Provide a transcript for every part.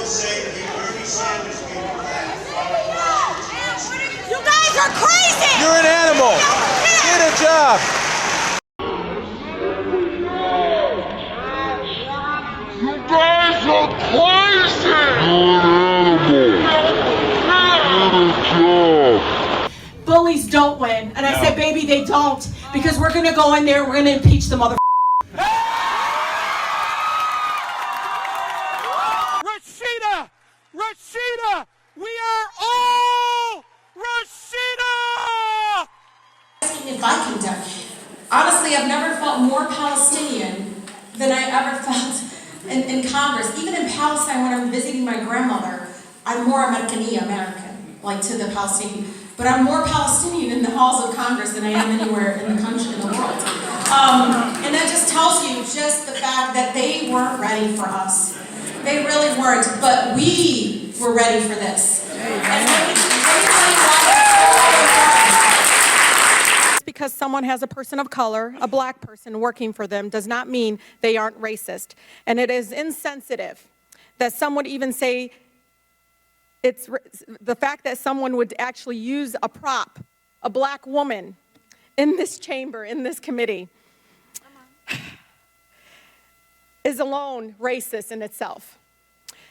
You guys are crazy! You're an animal! Get a job! You guys are crazy! You're an animal! Get a job! Bullies don't win. And I said, baby, they don't. Because we're going to go in there, we're going to impeach the mother. Rashida! We are all Rashida! If I can do. Honestly, I've never felt more Palestinian than I ever felt in Congress. Even in Palestine, when I'm visiting my grandmother, I'm more American, like to the Palestinian. But I'm more Palestinian in the halls of Congress than I am anywhere in the country, in the world. And that just tells you just the fact that they weren't ready for us. They really weren't, but we were ready for this. Because someone has a person of color, a black person working for them, does not mean they aren't racist. And it is insensitive that someone would even say, the fact that someone would actually use a prop, a black woman, in this chamber, in this committee, is alone racist in itself.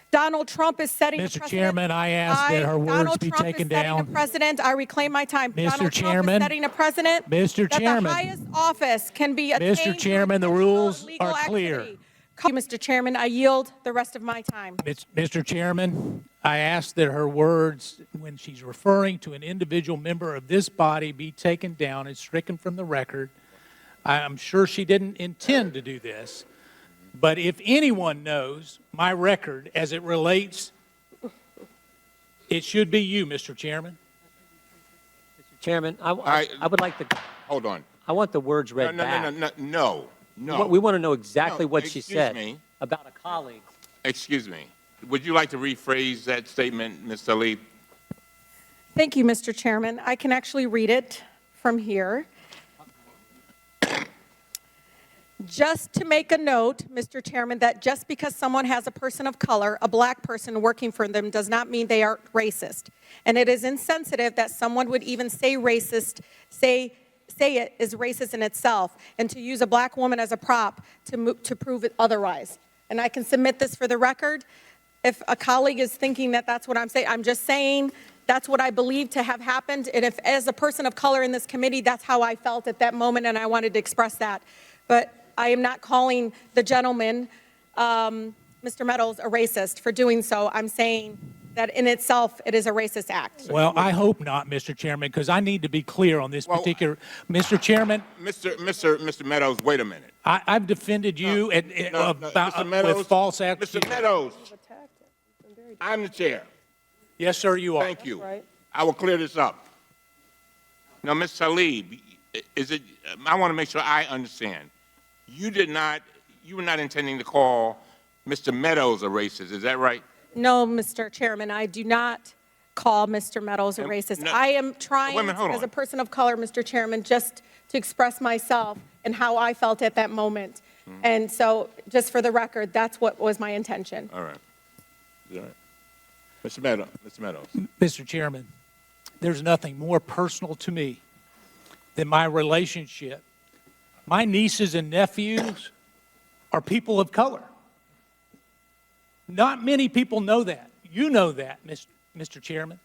Donald Trump is setting a precedent. Mr. Chairman, I ask that her words be taken down. Donald Trump is setting a precedent. I reclaim my time. Mr. Chairman, Trump is setting a precedent. Mr. Chairman, that the highest office can be attained. Mr. Chairman, the rules are clear. Thank you, Mr. Chairman. I yield the rest of my time. Mr. Chairman, I ask that her words, when she's referring to an individual member of this body, be taken down and stricken from the record. I'm sure she didn't intend to do this. But if anyone knows my record as it relates, it should be you, Mr. Chairman. Mr. Chairman, I would like to... Hold on. I want the words read back. No. We want to know exactly what she said me. about a colleague. Excuse me. Would you like to rephrase that statement, Ms. Tlaib? Thank you, Mr. Chairman. I can actually read it from here. Just to make a note, Mr. Chairman, that just because someone has a person of color, a black person working for them, does not mean they are racist. And it is insensitive that someone would even say racist, say it is racist in itself, and to use a black woman as a prop to prove it otherwise. And I can submit this for the record. If a colleague is thinking that that's what I'm saying, I'm just saying that's what I believe to have happened. And if, as a person of color in this committee, that's how I felt at that moment, and I wanted to express that. But I am not calling the gentleman, Mr. Meadows, a racist for doing so. I'm saying that in itself, it is a racist act. Well, I hope not, Mr. Chairman, because I need to be clear on this particular... Mr. Chairman... Mr. Meadows, wait a minute. I've defended you with false accusations. Mr. Meadows, I'm the chair. Yes, sir, you are. Thank you. Right. I will clear this up. Now, Ms. Tlaib, I want to make sure I understand. You were not intending to call Mr. Meadows a racist, is that right? No, Mr. Chairman, I do not call Mr. Meadows a racist. No, I am trying, as a person of color, Mr. Chairman, just to express myself and how I felt at that moment. And so, just for the record, that's what was my intention. All right. All right. Mr. Meadows. Mr. Chairman, there's nothing more personal to me than my relationship. My nieces and nephews are people of color. Not many people know that. You know that, Mr. Chairman.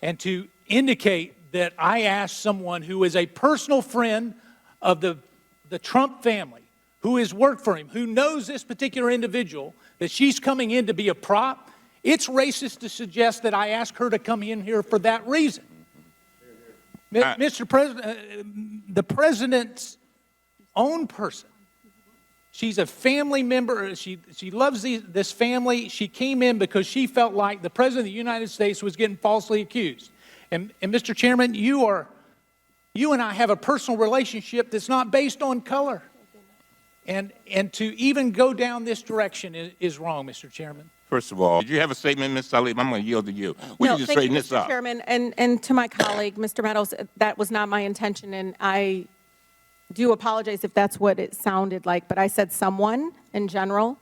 And to indicate that I asked someone who is a personal friend of the Trump family, who has worked for him, who knows this particular individual, that she's coming in to be a prop, it's racist to suggest that I asked her to come in here for that reason. Mr. President, the President's own person. She's a family member. She loves this family. She came in because she felt like the President of the United States was getting falsely accused. And Mr. Chairman, you and I have a personal relationship that's not based on color. And to even go down this direction is wrong, Mr. Chairman. First of all, did you have a statement, Ms. Tlaib? I'm going to yield to you. We need to straighten this up. Mr. Chairman, and to my colleague, Mr. Meadows, that was not my intention, and I do apologize if that's what it sounded like, but I said someone in general.